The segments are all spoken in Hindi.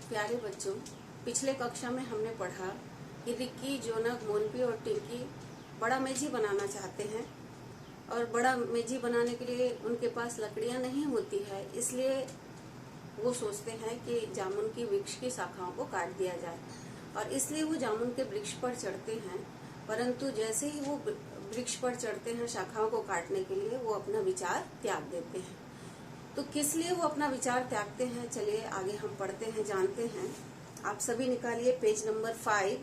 प्यारे बच्चों, पिछले कक्षा में हमने पढ़ा कि रिक्की, जोनक, मोनपी और टिंकी बड़ा मेजी बनाना चाहते हैं और बड़ा मेजी बनाने के लिए उनके पास लकड़ियां नहीं होती है, इसलिए वो सोचते हैं कि जामुन की वृक्ष की शाखाओं को काट दिया जाए और इसलिए वो जामुन के वृक्ष पर चढ़ते हैं। परंतु जैसे ही वो वृक्ष पर चढ़ते हैं शाखाओं को काटने के लिए, वो अपना विचार त्याग देते हैं। तो किस लिए वो अपना विचार त्यागते हैं, चलिए आगे हम पढ़ते हैं, जानते हैं। आप सभी निकालिए page number 5,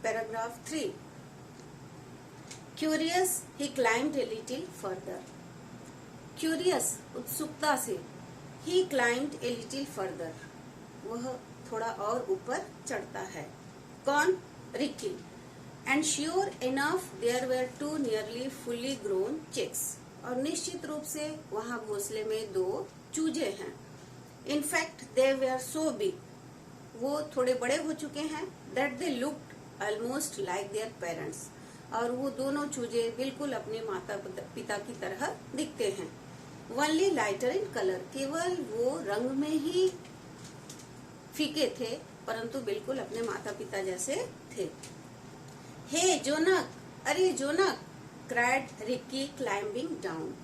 paragraph 3। Curious he climbed a little further. Curious, उत्सुकता से, he climbed a little further, वह थोड़ा और ऊपर चढ़ता है। कौन? Rikki. And sure enough there were 2 nearly fully grown chicks, और निश्चित रूप से वहां घोंसले में 2 चूजे हैं। In fact they were so big, वो थोड़े बड़े हो चुके हैं। That they looked almost like their parents, और वो दोनों चूजे बिल्कुल अपने माता पिता की तरह दिखते हैं। ओनली लाइटर इन कलर, केवल वो रंग में ही फीके थे, परंतु बिल्कुल अपने माता पिता जैसे थे। हे जोनक, अरे जोनक, क्राइड रिक्की क्लाइंबिंग डाउन।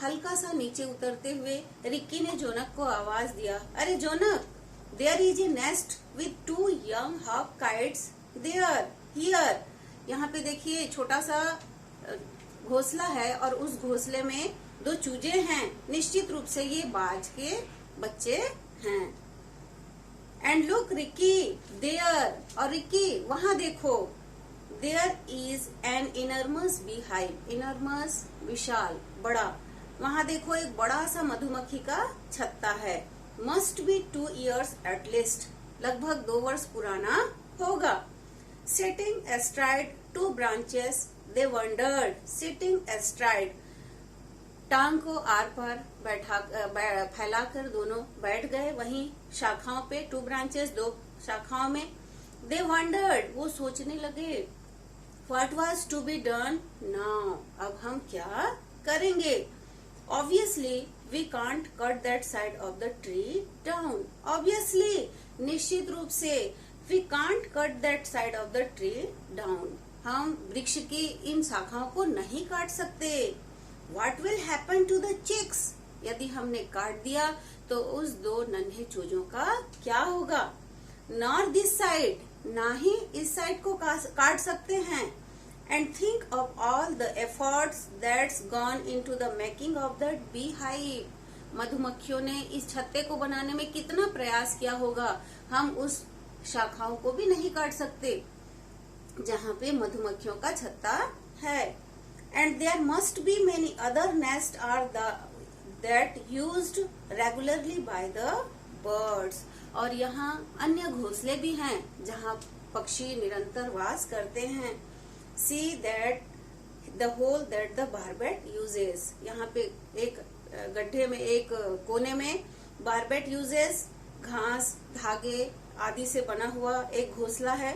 हल्का सा नीचे उतरते हुए रिक्की ने जोनक को आवाज दिया, अरे Jonak, there is a nest with 2 young half kites there here. यहाँ पे देखिए छोटा सा घोंसला है और उस घोंसले में 2 चूजे हैं। निश्चित रूप से ये बाज के बच्चे हैं। एंड लुक रिक्की देयर, और रिक्की वहां देखो, there is an enormous beehive. Enormous विशाल, बड़ा, वहां देखो एक बड़ा सा मधुमक्खी का छत्ता है। Must be 2 years at least, लगभग 2 वर्ष पुराना होगा। सिटिंग एस्ट्राइड 2 branches दे वंडर्ड। सिटिंग एस्ट्राइड, टांग को आर पर फैलाकर दोनों बैठ गए। वहीं शाखाओं पे 2 branches, 2 शाखाओं में। दे वंडर्ड, वो सोचने लगे। What was to be done now? अब हम क्या करेंगे? Obviously, we can't cut that side of the tree down. Obviously, निश्चित रूप से, we can't cut that side of the tree down. हम वृक्ष की इन शाखाओं को नहीं काट सकते। What will happen to the chicks? यदि हमने काट दिया तो उस 2 नन्हे चूजों का क्या होगा? Nor this side, ना ही इस साइड को काट सकते हैं। And think of all the efforts that's gone into the making of that bee hive. मधुमक्खियों ने इस छत्ते को बनाने में कितना प्रयास किया होगा। हम उस शाखाओं को भी नहीं काट सकते जहाँ पे मधुमक्खियों का छत्ता है। And there must be many other nest are that used regularly by the birds, और यहाँ अन्य घोंसले भी हैं जहाँ पक्षी निरंतर वास करते हैं। See that the hole that the barbet uses, यहाँ पे एक गड्ढे में, एक कोने में बारबेट यूजेस, घास, धागे आदि से बना हुआ एक घोंसला है।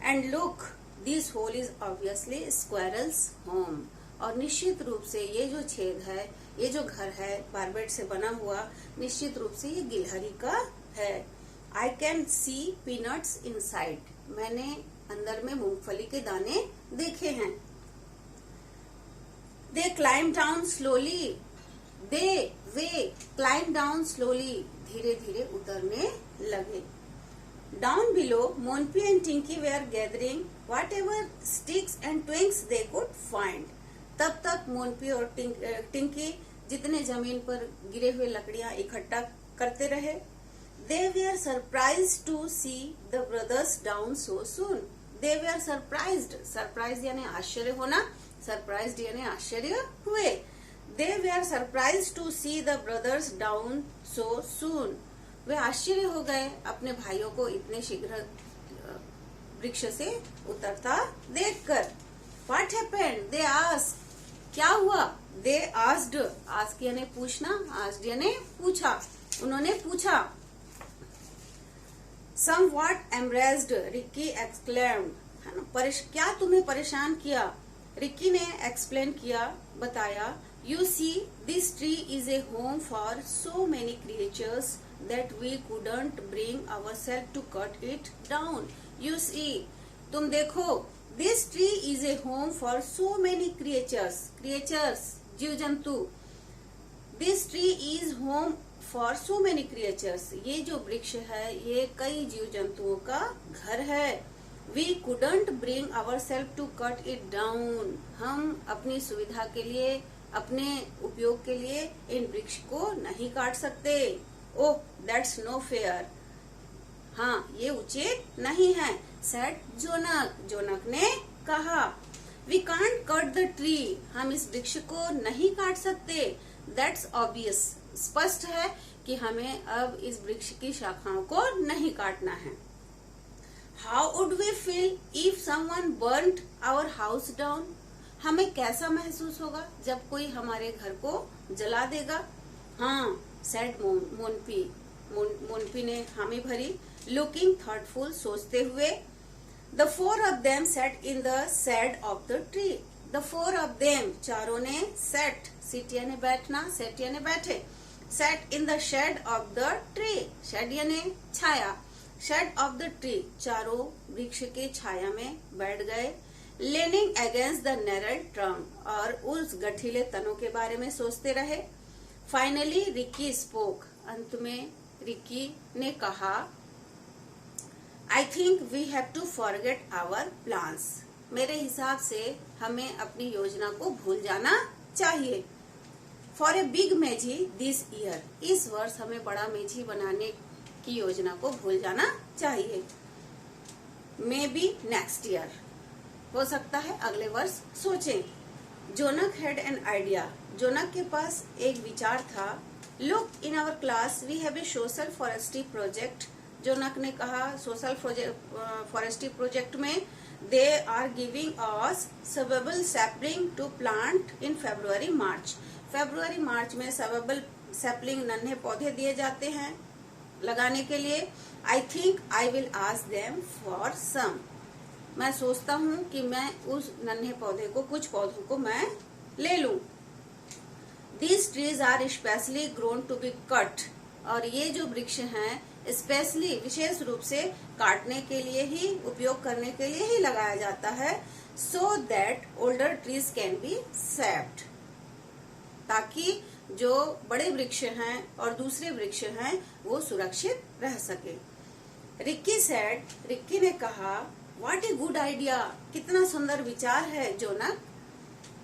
And look, this hole is obviously squirrel's home, और निश्चित रूप से ये जो छेद है, ये जो घर है बारबेट से बना हुआ, निश्चित रूप से ये गिलहरी का है। I can see peanuts inside, मैंने अंदर में मूंगफली के दाने देखे हैं। दे क्लाइम डाउन स्लोली, वे क्लाइम डाउन स्लोली, धीरे धीरे उतरने लगे। Down below Monpi and Tinki वे are gathering whatever sticks and twigs they could find. तब तक मोनपी और टिंकी जितने जमीन पर गिरे हुए लकड़ियां इकट्ठा करते रहे। They were surprised to see the brothers down so soon. They were surprised. Surprised यानी आश्चर्य होना, surprised यानी आश्चर्य हुए। They were surprised to see the brothers down so soon. वे आश्चर्य हो गए अपने भाइयों को इतने शीघ्र वृक्ष से उतरता देखकर। What happened? They asked. क्या हुआ? They asked. Ask यानी पूछना, asked यानी पूछा, उन्होंने पूछा। Somewhat embarrassed, रिक्की exclaimed, है ना, क्या तुम्हें परेशान किया? रिक्की ने एक्सप्लेन किया, बताया। You see, this tree is a home for so many creatures that we couldn't bring ourselves to cut it down. You see, तुम देखो, this tree is a home for so many creatures, जीव जंतु. This tree is home for so many creatures. ये जो वृक्ष है ये कई जीव जंतुओं का घर है. We couldn't bring ourselves to cut it down. हम अपनी सुविधा के लिए, अपने उपयोग के लिए इन वृक्ष को नहीं काट सकते. ओह, दैट्स नो फेयर. हाँ, ये उचित नहीं है. सेड जोनक, जोनक ने कहा. We can't cut the tree. हम इस वृक्ष को नहीं काट सकते. That's obvious. स्पष्ट है कि हमें अब इस वृक्ष की शाखाओं को नहीं काटना है. How would we feel if someone burnt our house down? हमें कैसा महसूस होगा जब कोई हमारे घर को जला देगा? हाँ, said मोनपी. मोनपी ने हामी भरी. Looking thoughtful, सोचते हुए. The four of them sat in the shade of the tree. The four of them, चारों ने sat, sit यानी बैठना, sat यानी बैठे. Sat in the shade of the tree. Shade यानी छाया. शेड ऑफ द ट्री, चारों वृक्ष के छाया में बैठ गए. लेनिंग अगेंस्ट द नैरल ट्रंक, और उस गठीले तनों के बारे में सोचते रहे. फाइनली रिकी स्पोक, अंत में रिकी ने कहा. I think we have to forget our plans. मेरे हिसाब से हमें अपनी योजना को भूल जाना चाहिए. फॉर ए बिग मेजी दिस ईयर, इस वर्ष हमें बड़ा मेजी बनाने की योजना को भूल जाना चाहिए. मे बी नेक्स्ट ईयर, हो सकता है अगले वर्ष सोचें. Jonak had an idea, Jonak के पास एक विचार था. Look, in our class we have a social forestry project. Jonak ने कहा, सोशल फॉरेस्ट्री प्रोजेक्ट में they are giving us several sapling to plant in February March. फरवरी मार्च में सवेबल सैपलिंग, नन्हे पौधे दिए जाते हैं लगाने के लिए. I think I will ask them for some. मैं सोचता हूँ कि मैं उस नन्हे पौधे को, कुछ पौधों को मैं ले लूं. These trees are specially grown to be cut. और ये जो वृक्ष हैं स्पेशली, विशेष रूप से काटने के लिए ही, उपयोग करने के लिए ही लगाया जाता है. सो that older trees can be saved, ताकि जो बड़े वृक्ष हैं और दूसरे वृक्ष हैं वो सुरक्षित रह सके. रिक्की सेड, रिक्की ने कहा. व्हाट ए गुड आइडिया, कितना सुंदर विचार है Jonak.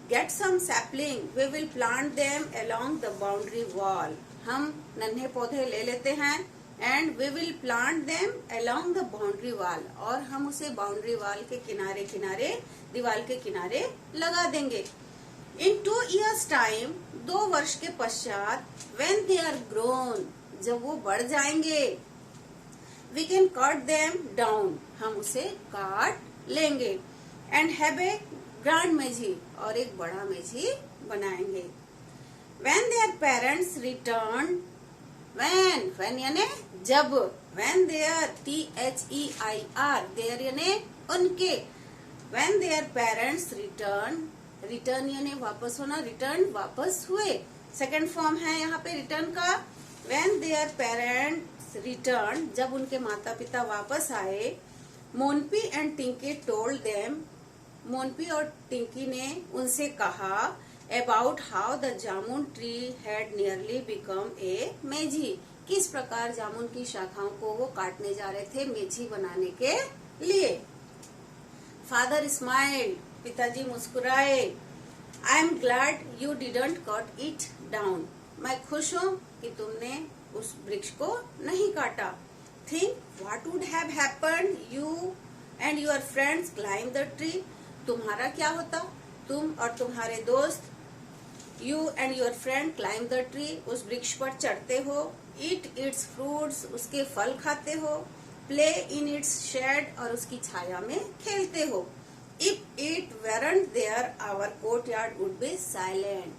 Get some sapling, we will plant them along the boundary wall. हम नन्हे पौधे ले लेते हैं and we will plant them along the boundary wall, और हम उसे बाउंड्री वॉल के किनारे किनारे, दीवार के किनारे लगा देंगे. In 2 years time, 2 वर्ष के पश्चात, when they are grown, जब वो बढ़ जाएंगे, we can cut them down, हम उसे काट लेंगे. And have a grand मेजी, और एक बड़ा मेजी बनाएंगे. When their parents return, when यानी जब, when their THEIR, their यानी उनके, when their parents return, return यानी वापस होना, रिटर्न वापस हुए. सेकेंड फॉर्म है यहाँ पे रिटर्न का. व्हेन देयर पेरेंट्स रिटर्न, जब उनके माता पिता वापस आए. Monpi and Tinki told them, Monpi और टिंकी ने उनसे कहा. About how the jamun tree had nearly become a Meji, किस प्रकार जामुन की शाखाओं को वो काटने जा रहे थे मेजी बनाने के लिए. फादर स्माइल्ड, पिताजी मुस्कुराए. I am glad you didn't cut it down, मैं खुश हूँ कि तुमने उस वृक्ष को नहीं काटा. Think what would have happened you and your friends climb the tree. तुम्हारा क्या होता, तुम और तुम्हारे दोस्त, you and your friend climb the tree, उस वृक्ष पर चढ़ते हो. ईट इट्स फ्रूट्स, उसके फल खाते हो. प्ले इन इट्स शेड, और उसकी छाया में खेलते हो. If it weren't there, our courtyard would be silent.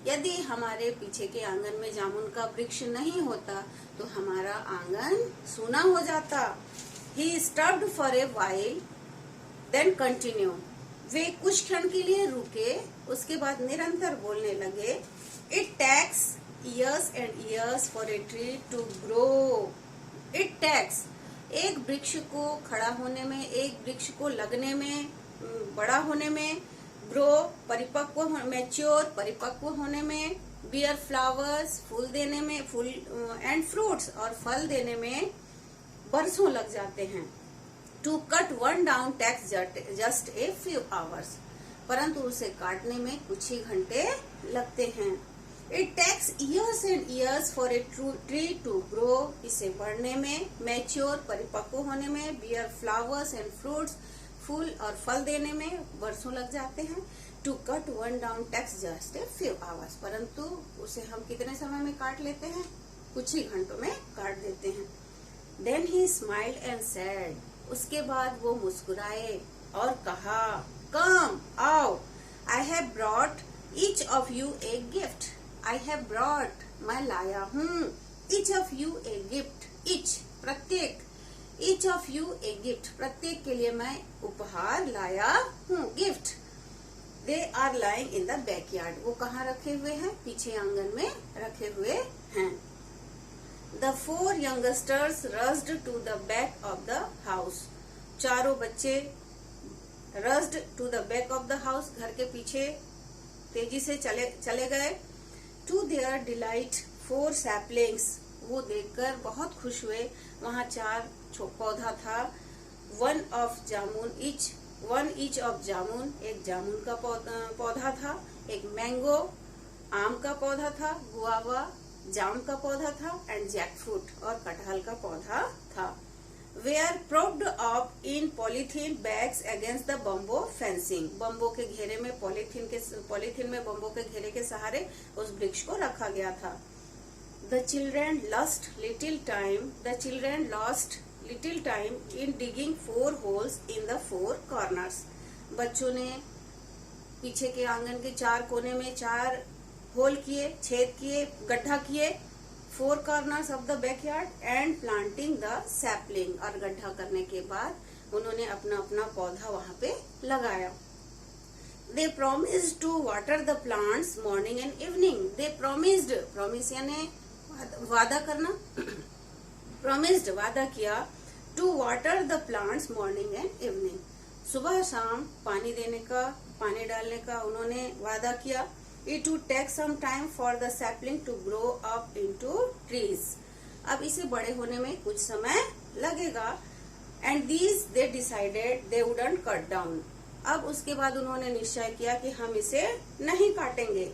यदि हमारे पीछे के आंगन में जामुन का वृक्ष नहीं होता तो हमारा आंगन सूना हो जाता. He stopped for a while, then continued. वे कुछ क्षण के लिए रुके, उसके बाद निरंतर बोलने लगे. It takes years and years for a tree to grow. It takes, एक वृक्ष को खड़ा होने में, एक वृक्ष को लगने में, बड़ा होने में, ग्रो परिपक्व, मैच्योर परिपक्व होने में, बियर फ्लावर्स फूल देने में, फूल एंड फ्रूट्स और फल देने में बरसों लग जाते हैं. To cut one down takes just a few hours, परंतु उसे काटने में कुछ ही घंटे लगते हैं. It takes years and years for a tree to grow, इसे बढ़ने में, मैच्योर परिपक्व होने में, बियर फ्लावर्स एंड फ्रूट्स फूल और फल देने में वर्षों लग जाते हैं. To cut one down takes just a few hours, परंतु उसे हम कितने समय में काट लेते हैं, कुछ ही घंटों में काट देते हैं. Then he smiled and said, उसके बाद वो मुस्कुराए और कहा, कम आओ, I have brought each of you a gift. I have brought, मैं लाया हूँ, each of you a gift, each प्रत्येक, each of you a gift प्रत्येक के लिए मैं उपहार लाया हूँ, gift. They are lying in the backyard, वो कहाँ रखे हुए हैं, पीछे आंगन में रखे हुए हैं. The four youngsters rushed to the back of the house. चारों बच्चे rushed to the back of the house, घर के पीछे तेजी से चले गए. To their delight, four saplings, वो देखकर बहुत खुश हुए. वहाँ 4 पौधा था. one each of जामुन, एक जामुन का पौधा था, एक मैंगो आम का पौधा था, गुआवा जाम का पौधा था, एंड जैक फ्रूट और कटहल का पौधा था. Were propped up in polythene bags against the bamboo fencing, bamboo के घेरे में, पॉलीथीन में बम्बो के घेरे के सहारे उस वृक्ष को रखा गया था. The children lost little time in digging 4 holes in the 4 corners. बच्चों ने पीछे के आंगन के 4 कोने में 4 होल किए, छेद किए, गड्ढा किए. 4 corners of the backyard and planting the sapling, और गड्ढा करने के बाद उन्होंने अपना अपना पौधा वहां पे लगाया. They promised to water the plants morning and evening. They promised, promise यानी वादा करना, प्रोमिस्ड वादा किया, to water the plants morning and evening, सुबह शाम पानी देने का, पानी डालने का उन्होंने वादा किया. It would take some time for the sapling to grow up into trees. अब इसे बड़े होने में कुछ समय लगेगा. And these they decided they wouldn't cut down. अब उसके बाद उन्होंने निश्चय किया कि हम इसे नहीं काटेंगे.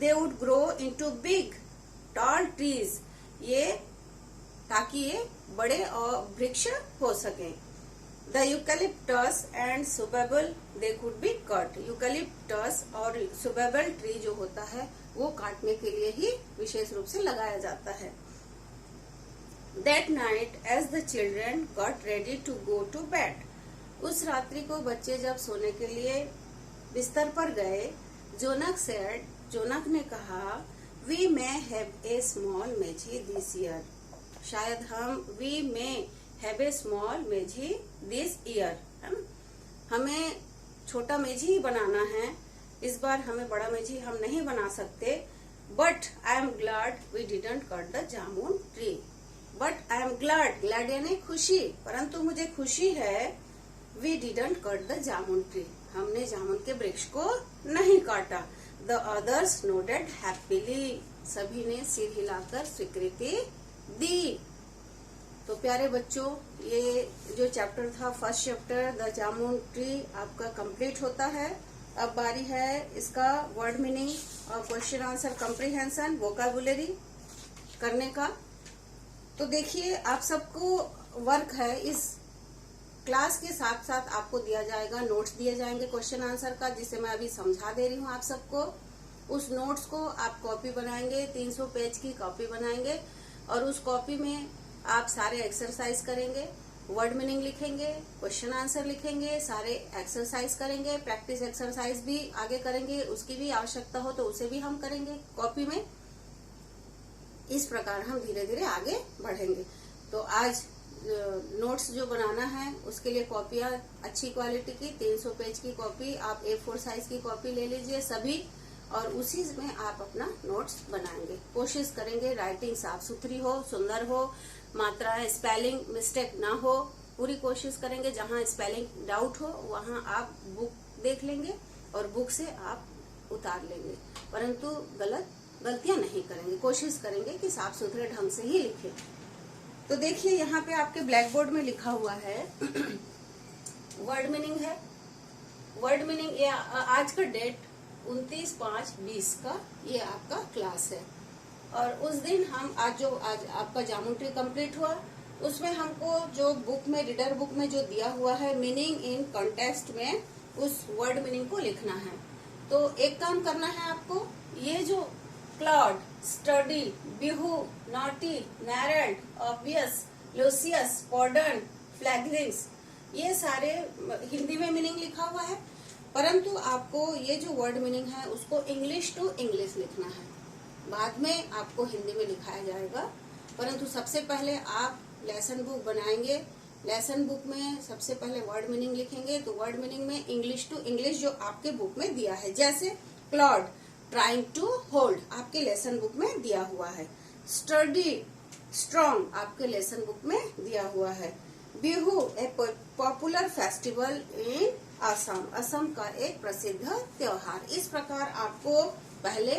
They would grow into big, tall trees. ये ताकि ये बड़े और वृक्ष हो सके. The eucalyptus and subabul they could be cut. Eucalyptus और सुबेबल ट्री जो होता है वो काटने के लिए ही विशेष रूप से लगाया जाता है. That night as the children got ready to go to bed, उस रात्रि को बच्चे जब सोने के लिए बिस्तर पर गए, जोनक ने कहा, We may have a small मेझी this year. शायद हम we may have a small मेझी this year, हमें छोटा मेझी ही बनाना है, इस बार हमें बड़ा मेझी हम नहीं बना सकते. But I am glad we didn't cut the jamun tree. But I am glad यानी खुशी, परंतु मुझे खुशी है, we didn't cut the jamun tree, हमने जामुन के वृक्ष को नहीं काटा. The others nodded happily, सभी ने सिर हिलाकर स्वीकृति दी. तो प्यारे बच्चों, ये जो चैप्टर था, first chapter the jamun tree, आपका कंप्लीट होता है. अब बारी है इसका वर्ड मीनिंग और क्वेश्चन आंसर कंप्रीहेंशन, वोकैबुलरी करने का. तो देखिए, आप सबको वर्क है, इस क्लास के साथ साथ आपको दिया जाएगा, नोट्स दिए जाएंगे क्वेश्चन आंसर का, जिसे मैं अभी समझा दे रही हूँ आप सबको. उस नोट्स को आप कॉपी बनाएंगे, 300 पेज की कॉपी बनाएंगे, और उस कॉपी में आप सारे एक्सरसाइज करेंगे, वर्ड मीनिंग लिखेंगे, क्वेश्चन आंसर लिखेंगे, सारे एक्सरसाइज करेंगे, प्रैक्टिस एक्सरसाइज भी आगे करेंगे, उसकी भी आवश्यकता हो तो उसे भी हम करेंगे कॉपी में. इस प्रकार हम धीरे धीरे आगे बढ़ेंगे. तो आज नोट्स जो बनाना है उसके लिए कॉपियां अच्छी क्वालिटी की 300 पेज की कॉपी, आप A4 साइज की कॉपी ले लीजिए सभी, और उसी में आप अपना नोट्स बनाएंगे। कोशिश करेंगे राइटिंग साफ सुथरी हो, सुंदर हो, मात्रा स्पेलिंग मिस्टेक ना हो, पूरी कोशिश करेंगे। जहां स्पेलिंग डाउट हो वहां आप बुक देख लेंगे और बुक से आप उतार लेंगे, परंतु गलतियां नहीं करेंगे। कोशिश करेंगे कि साफ सुथरे ढंग से ही लिखें। तो देखिए यहाँ पे आपके ब्लैक बोर्ड में लिखा हुआ है वर्ड मीनिंग है। वर्ड मीनिंग ये आज का डेट 29/5/20 का ये आपका क्लास है। और उस दिन हम आज आपका जामुन ट्री कंप्लीट हुआ, उसमें हमको जो बुक में रीडर बुक में जो दिया हुआ है मीनिंग इन कॉन्टेक्स्ट में उस वर्ड मीनिंग को लिखना है। तो एक काम करना है आपको, ये जो clawed, sturdy, Bihu, knotty, gnarled, obvious, luscious, pondered, fledglings, ये सारे हिंदी में मीनिंग लिखा हुआ है, परंतु आपको ये जो वर्ड मीनिंग है उसको इंग्लिश टू इंग्लिश लिखना है। बाद में आपको हिंदी में लिखाया जाएगा, परंतु सबसे पहले आप लेसन बुक बनाएंगे। लेसन बुक में सबसे पहले वर्ड मीनिंग लिखेंगे, तो वर्ड मीनिंग में इंग्लिश टू इंग्लिश जो आपके बुक में दिया है, जैसे क्लॉड ट्राइंग टू होल्ड आपके लेसन बुक में दिया हुआ है, स्टडी स्ट्रॉन्ग आपके लेसन बुक में दिया हुआ है, बिहू ए popular festival in Assam, Assam का एक प्रसिद्ध त्योहार। इस प्रकार आपको पहले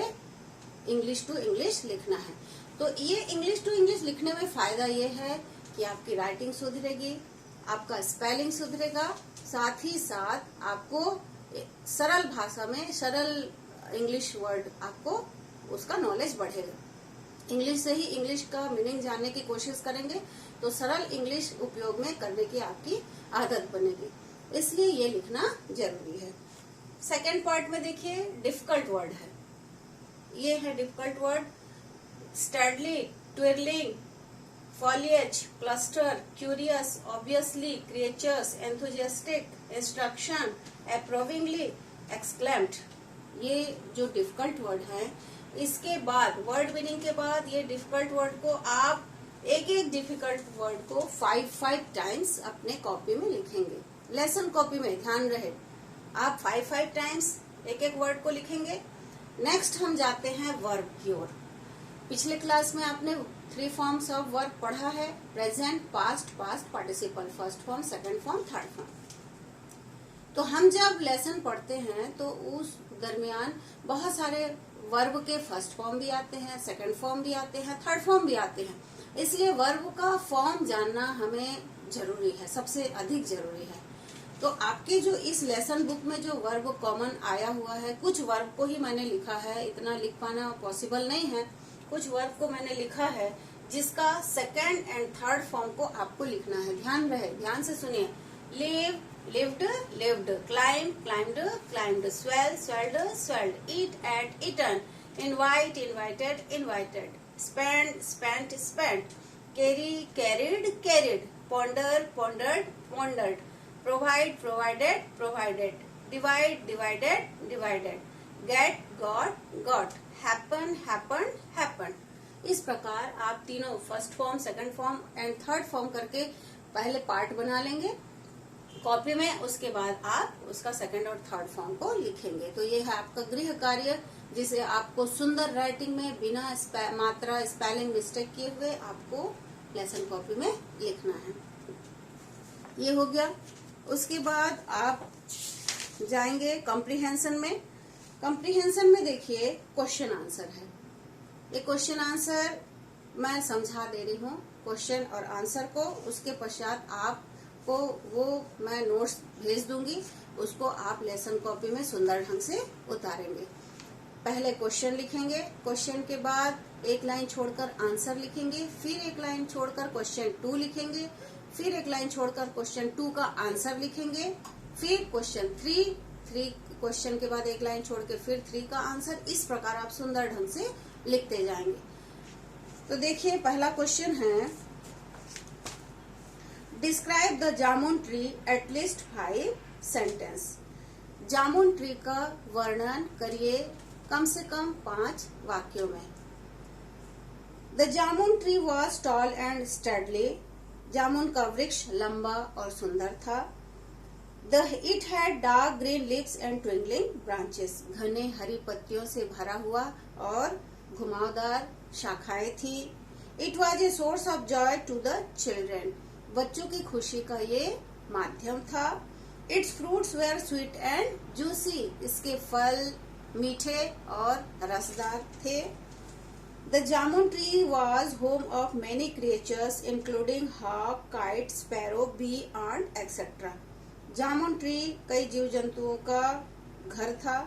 इंग्लिश टू इंग्लिश लिखना है। तो ये इंग्लिश टू इंग्लिश लिखने में फायदा ये है कि आपकी राइटिंग सुधरेगी, आपका स्पेलिंग सुधरेगा, साथ ही साथ आपको सरल भाषा में सरल इंग्लिश वर्ड आपको उसका नॉलेज बढ़ेगा। इंग्लिश से ही इंग्लिश का मीनिंग जानने की कोशिश करेंगे तो सरल इंग्लिश उपयोग में करने की आपकी आदत बनेगी, इसलिए ये लिखना जरूरी है। सेकेंड पार्ट में देखिए डिफिकल्ट वर्ड है, ये है difficult word, stately, twirling, foliage, cluster, curious, obviously, creatures, enthusiastic, instruction, approvingly, exclaimed। ये जो डिफिकल्ट वर्ड है, इसके बाद वर्ड मीनिंग के बाद ये डिफिकल्ट वर्ड को आप एक डिफिकल्ट वर्ड को 5 टाइम्स अपने कॉपी में लिखेंगे। लेसन कॉपी में ध्यान रहे आप 5 टाइम्स एक वर्ड को लिखेंगे। नेक्स्ट हम जाते हैं वर्ब की ओर। पिछले क्लास में आपने 3 फॉर्म्स ऑफ वर्ब पढ़ा है, present, past, past participle, first form, second form, third form. तो हम जब लेसन पढ़ते हैं तो उस दरमियान बहुत सारे वर्ब के फर्स्ट फॉर्म भी आते हैं, सेकंड फॉर्म भी आते हैं, थर्ड फॉर्म भी आते हैं, इसलिए वर्ब का फॉर्म जानना हमें जरूरी है, सबसे अधिक जरूरी है। तो आपके जो इस लेसन बुक में जो वर्ब कॉमन आया हुआ है, कुछ वर्ब को ही मैंने लिखा है, इतना लिख पाना पॉसिबल नहीं है, कुछ वर्ब को मैंने लिखा है जिसका सेकंड एंड थर्ड फॉर्म को आपको लिखना है। ध्यान रहे, ध्यान से सुनिए। Live, lived, lived, climb, climbed, climbed, swell, swelled, swelled, eat, ate, eaten, invite, invited, invited, spend, spent, spent, carry, carried, carried, ponder, pondered, pondered, provide, provided, provided, divide, divided, divided, get, got, got, happen, happen, happen. इस प्रकार आप तीनों first form, second form and third form करके पहले पार्ट बना लेंगे कॉपी में, उसके बाद आप उसका सेकंड और थर्ड फॉर्म को लिखेंगे। तो ये है आपका गृह कार्य, जिसे आपको सुंदर राइटिंग में बिना मात्रा स्पेलिंग मिस्टेक किए हुए आपको लेसन कॉपी में लिखना है। ये हो गया। उसके बाद आप जाएंगे कॉम्प्रिहेंशन में। कॉम्प्रिहेंशन में देखिए क्वेश्चन आंसर है। ये क्वेश्चन आंसर मैं समझा दे रही हूँ क्वेश्चन और आंसर को, उसके पश्चात आपको वो मैं नोट्स भेज दूंगी, उसको आप लेसन कॉपी में सुंदर ढंग से उतारेंगे। पहले क्वेश्चन लिखेंगे, क्वेश्चन के बाद एक लाइन छोड़कर आंसर लिखेंगे, फिर एक लाइन छोड़कर क्वेश्चन 2 लिखेंगे, फिर एक लाइन छोड़कर क्वेश्चन 2 का आंसर लिखेंगे, फिर क्वेश्चन 3 क्वेश्चन के बाद एक लाइन छोड़ के फिर 3 का आंसर। इस प्रकार आप सुंदर ढंग से लिखते जाएंगे। तो देखिए पहला क्वेश्चन है, describe the jamun tree at least 5 sentence. जामुन ट्री का वर्णन करिए कम से कम 5 वाक्यों में। The jamun tree was tall and stately. जामुन का वृक्ष लंबा और सुंदर था। It had dark green leaves and twinkling branches. घने हरी पत्तियों से भरा हुआ और घुमावदार शाखाएं थी. It was a source of joy to the children. बच्चों की खुशी का ये माध्यम था. Its fruits were sweet and juicy. इसके फल मीठे और रसदार थे. The jamun tree was home of many creatures including hawk, kite, sparrow, bee, ant, etc. Jamun tree कई जीव जंतुओं का घर था,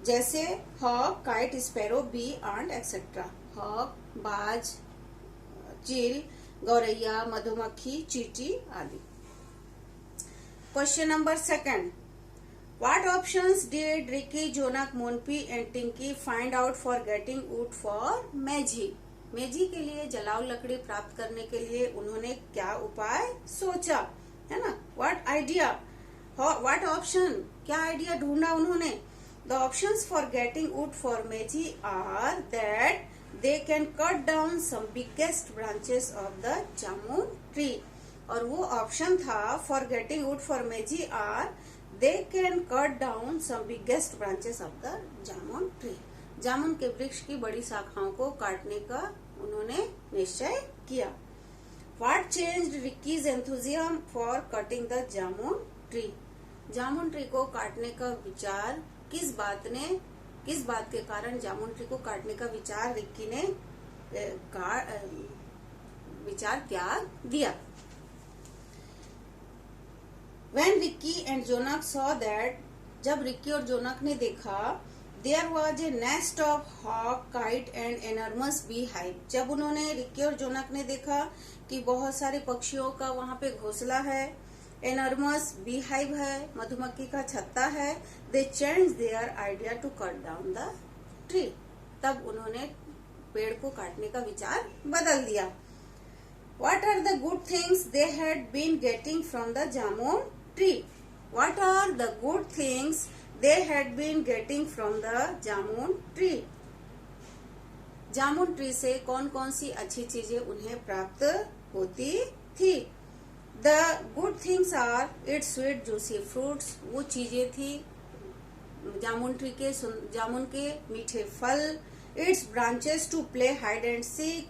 जैसे hawk, kite, sparrow, bee, ant, etcetera. Hawk बाज, चील, गौरैया, मधुमक्खी, चींटी आदि. Question number 2. What options did Ricky, Jonak, Monpy and Tinky find out for getting wood for Meji? मेजी के लिए जलाऊ लकड़ी प्राप्त करने के लिए उन्होंने क्या उपाय सोचा, है ना? What idea? What option? क्या आइडिया ढूंढा उन्होंने? The options for getting wood for Meji are that they can cut down some biggest branches of the jamun tree. और वो ऑप्शन था for getting wood for Meji are they can cut down some biggest branches of the jamun tree. जामुन के वृक्ष की बड़ी शाखाओं को काटने का उन्होंने निश्चय किया. What changed Ricky's enthusiasm for cutting the jamun tree? Jamun tree को काटने का विचार किस बात के कारण जामुन ट्री को काटने का विचार रिक्की ने विचार त्याग दिया. When Ricky and Jonak saw that, जब रिक्की और जोनक ने देखा, there was a nest of hawk, kite and enormous beehive. जब उन्होंने रिक्की और जोनक ने देखा कि बहुत सारे पक्षियों का वहाँ पे घोंसला है, enormous beehive है, मधुमक्खी का छत्ता है, they changed their idea to cut down the tree. तब उन्होंने पेड़ को काटने का विचार बदल दिया. What are the good things they had been getting from the jamun tree? What are the good things they had been getting from the jamun tree? Jamun tree से कौन कौन सी अच्छी चीजें उन्हें प्राप्त होती थी? The good things are its sweet juicy fruits. वो चीजें थी जामुन के मीठे फल. Its branches to play hide and seek.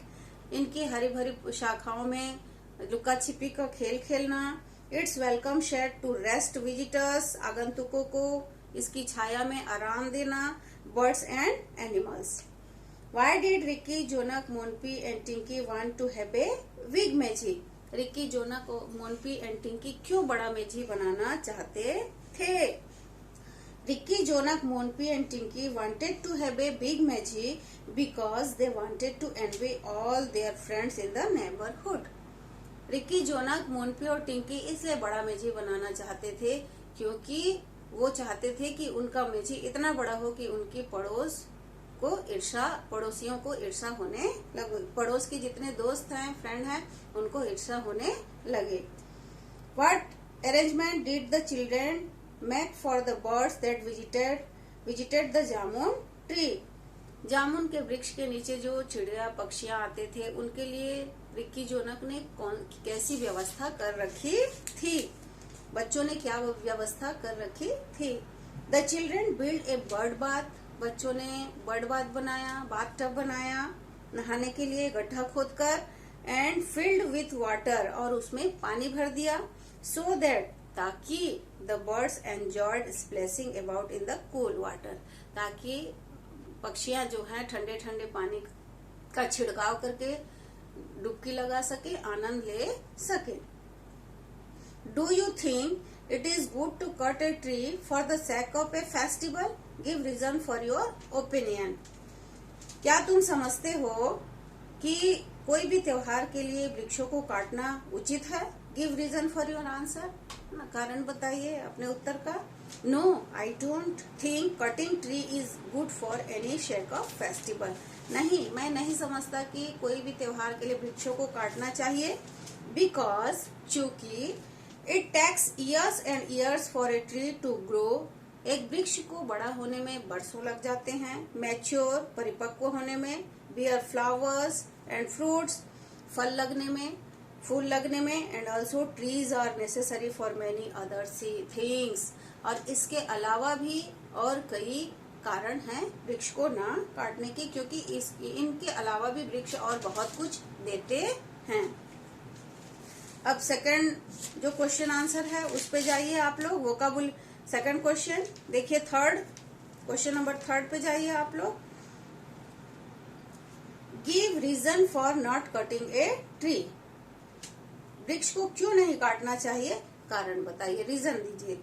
इनकी हरी भरी शाखाओं में लुका छिपी का खेल खेलना. Its welcome shed to rest visitors. आगंतुकों को इसकी छाया में आराम देना. Birds and animals. Why did Ricky, Jonak, Monpy and Tinky want to have a big Meji? Rikki, Jonak, Monpi and Tinki क्यों बड़ा मेजी बनाना चाहते थे? Rikki, Jonak, Monpi and Tinki wanted to have a big Meji because they wanted to envy all their friends in the neighborhood. Rikki, Jonak, Monpi और टिंकी इसलिए बड़ा मेजी बनाना चाहते थे क्योंकि वो चाहते थे कि उनका मेजी इतना बड़ा हो कि उनकी पड़ोसियों को ईर्षा होने लगे. पड़ोस के जितने दोस्त हैं, फ्रेंड हैं, उनको ईर्षा होने लगे. What arrangement did the children make for the birds that visited the jamun tree? जामुन के वृक्ष के नीचे जो चिड़िया पक्षियां आते थे उनके लिए रिक्की, जोनक ने कैसी व्यवस्था कर रखी थी? बच्चों ने क्या व्यवस्था कर रखी थी? The children built a bird bath. बच्चों ने बर्ड बाथ बनाया, बाथ टब बनाया नहाने के लिए गड्ढा खोदकर. एंड फिल्ड विथ वाटर, और उसमें पानी भर दिया. सो दैट, ताकि the birds enjoyed splashing about in the cool water, ताकि पक्षियां जो हैं ठंडे ठंडे पानी का छिड़काव करके डुबकी लगा सके, आनंद ले सके. Do you think it is good to cut a tree for the sake of a festival? Give reason for your opinion. क्या तुम समझते हो कि कोई भी त्योहार के लिए वृक्षों को काटना उचित है? Give reason for your answer. कारण बताइए अपने उत्तर का. No, I don't think cutting tree is good for any sake of festival. नहीं, मैं नहीं समझता कि कोई भी त्योहार के लिए वृक्षों को काटना चाहिए. बिकॉज, चूंकि it takes years and years for a tree to grow. एक वृक्ष को बड़ा होने में बरसों लग जाते हैं. मैच्योर, परिपक्व होने में. बियर फ्लावर्स एंड फ्रूट्स, फल लगने में. फूल लगने में, and also trees are necessary for many other things, और इसके अलावा भी और कई कारण हैं वृक्ष को ना काटने के, क्योंकि इनके अलावा भी वृक्ष और बहुत कुछ देते हैं। अब सेकंड जो क्वेश्चन आंसर है उस पे जाइए आप लोग। वोकाबुल सेकंड क्वेश्चन देखिए, क्वेश्चन नंबर 3 पे जाइए आप लोग। Give reason for not cutting a tree. वृक्ष को क्यों नहीं काटना चाहिए, कारण बताइए, रीजन दीजिए।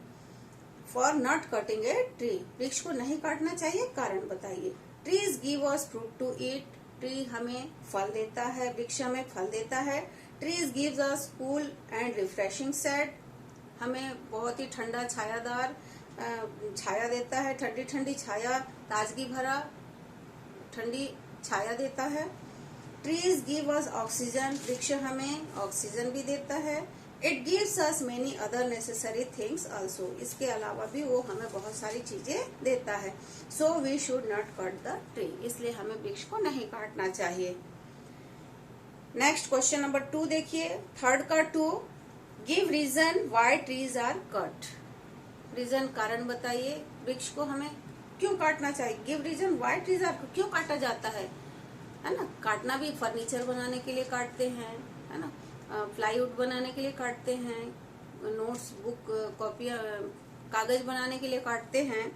For not cutting a tree, वृक्ष को नहीं काटना चाहिए, कारण बताइए। Trees give us fruit to eat, tree हमें फल देता है, वृक्ष हमें फल देता है। Trees gives us cool and refreshing shade, हमें बहुत ही ठंडा छायादार छाया देता है, ठंडी ठंडी छाया, ताजगी भरा ठंडी छाया देता है। ट्रीज गिव अस ऑक्सीजन, वृक्ष हमें ऑक्सीजन भी देता है। It gives us many other necessary things also, इसके अलावा भी वो हमें बहुत सारी चीजें देता है। So we should not cut the tree, इसलिए हमें वृक्ष को नहीं काटना चाहिए। नेक्स्ट क्वेश्चन नंबर 2 देखिए, थर्ड का 2, give reason why trees are cut. Reason कारण बताइए, वृक्ष को हमें क्यों काटना चाहिए। Give reason why trees are, क्यों काटा जाता है ना। काटना भी फर्नीचर बनाने के लिए काटते हैं, है ना, प्लाईवुड बनाने के लिए काटते हैं, नोट्स बुक कॉपियां कागज बनाने के लिए काटते हैं।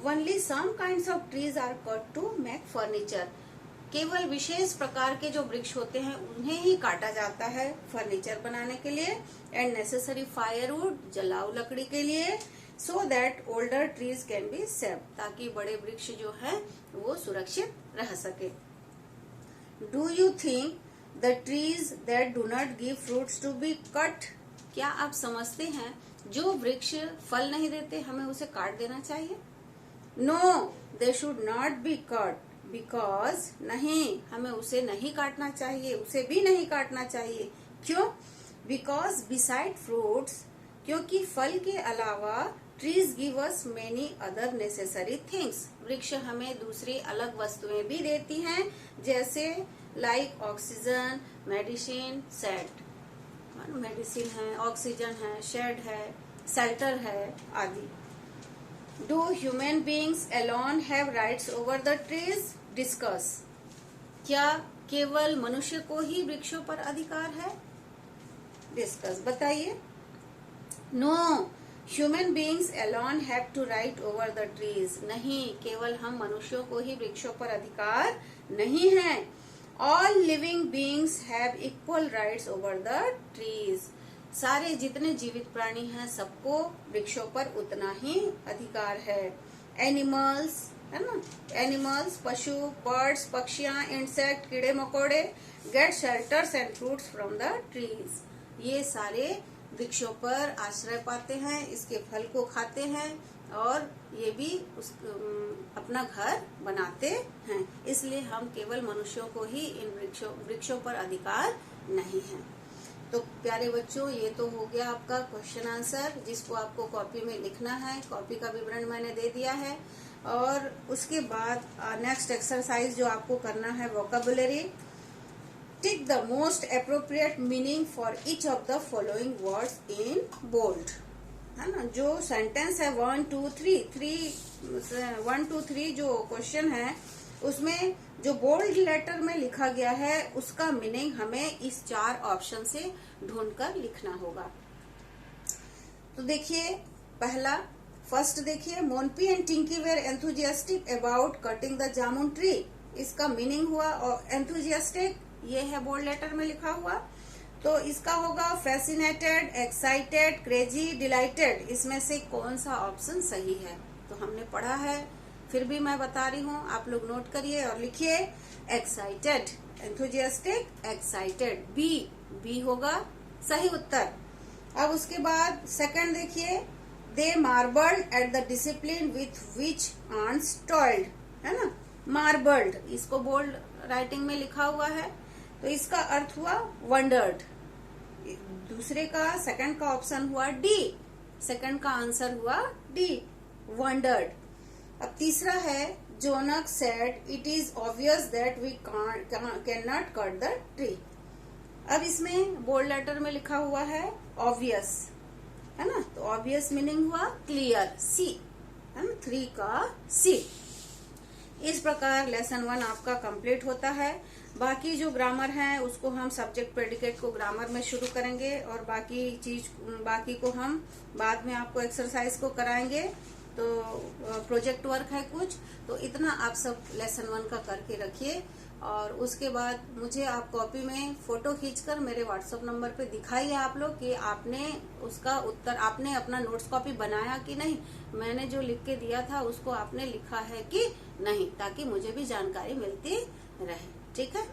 Only some kinds of trees are cut to make furniture, केवल विशेष प्रकार के जो वृक्ष होते हैं उन्हें ही काटा जाता है फर्नीचर बनाने के लिए। एंड नेसेसरी फायरवुड, जलाऊ लकड़ी के लिए। So that older trees can be saved, ताकि बड़े वृक्ष जो है वो सुरक्षित रह सके। Do you think the trees that do not give fruits to be cut, क्या आप समझते हैं जो वृक्ष फल नहीं देते हमें उसे काट देना चाहिए। No, they should not be cut because, नहीं, हमें उसे नहीं काटना चाहिए, उसे भी नहीं काटना चाहिए। क्यों। बिकॉज बिसाइड फ्रूट्स, क्योंकि फल के अलावा trees give us many other necessary things, वृक्ष हमें दूसरी अलग वस्तुएं भी देती हैं, जैसे like oxygen, medicine, shade, medicine है, ऑक्सीजन है, शेड है, शेल्टर है आदि। Do human beings alone have rights over the trees, discuss, क्या केवल मनुष्य को ही वृक्षों पर अधिकार है, डिस्कस, बताइए। No, human beings alone have to right over the trees, नहीं, केवल हम मनुष्यों को ही वृक्षों पर अधिकार नहीं है। All living beings have equal rights over the trees, सारे जितने जीवित प्राणी हैं सबको वृक्षों पर उतना ही अधिकार है। एनिमल्स, है ना, एनिमल्स, पशु, बर्ड्स, पक्षियां, इंसेक्ट, कीड़े मकोड़े, get shelters and fruits from the trees, ये सारे वृक्षों पर आश्रय पाते हैं, इसके फल को खाते हैं और ये भी अपना घर बनाते हैं। इसलिए हम केवल मनुष्यों को ही इन वृक्षों पर अधिकार नहीं है। तो प्यारे बच्चों, ये तो हो गया आपका क्वेश्चन आंसर, जिसको आपको कॉपी में लिखना है। कॉपी का विवरण मैंने दे दिया है। और उसके बाद नेक्स्ट एक्सरसाइज जो आपको करना है, vocabulary. Tick the most appropriate meaning for each of the following words in bold, है ना। जो सेंटेंस है 1 2 3 जो क्वेश्चन है उसमें जो बोल्ड लेटर में लिखा गया है उसका मीनिंग हमें इस 4 ऑप्शन से ढूंढकर लिखना होगा। तो देखिए, फर्स्ट देखिए, Monpi and Tinki were enthusiastic about cutting the jamun tree, इसका मीनिंग हुआ एंथुजियास्टिक, ये है बोल्ड लेटर में लिखा हुआ। तो इसका होगा फैसिनेटेड, एक्साइटेड, क्रेजी, डिलाइटेड, इसमें से कौन सा ऑप्शन सही है। तो हमने पढ़ा है, फिर भी मैं बता रही हूँ, आप लोग नोट करिए और लिखिए। एक्साइटेड, एंथुजियास्टिक, एक्साइटेड, बी होगा सही उत्तर। अब उसके बाद सेकंड देखिए, they marvelled at the discipline with which ants toiled, है ना। मार्बल्ड, इसको बोल्ड राइटिंग में लिखा हुआ है, तो इसका अर्थ हुआ वंडर्ड। दूसरे का, सेकंड का ऑप्शन हुआ डी, सेकंड का आंसर हुआ डी, वंडर्ड। अब तीसरा है, Jonak said it is obvious that we can not cut the tree. अब इसमें बोल्ड लेटर में लिखा हुआ है ऑब्वियस, है ना, तो ऑब्वियस मीनिंग हुआ क्लियर, सी, है ना, 3 का सी। इस प्रकार लेसन 1 आपका कंप्लीट होता है। बाकी जो ग्रामर है उसको हम सब्जेक्ट प्रेडिकेट को ग्रामर में शुरू करेंगे और बाकी को हम बाद में आपको एक्सरसाइज को कराएंगे। तो प्रोजेक्ट वर्क है कुछ, तो इतना आप सब लेसन 1 का करके रखिए और उसके बाद मुझे आप कॉपी में फोटो खींचकर मेरे व्हाट्सएप नंबर पे दिखाइए आप लोग कि आपने उसका उत्तर, आपने अपना नोट्स कॉपी बनाया कि नहीं, मैंने जो लिख के दिया था उसको आपने लिखा है कि नहीं, ताकि मुझे भी जानकारी मिलती रहे। ठीक है।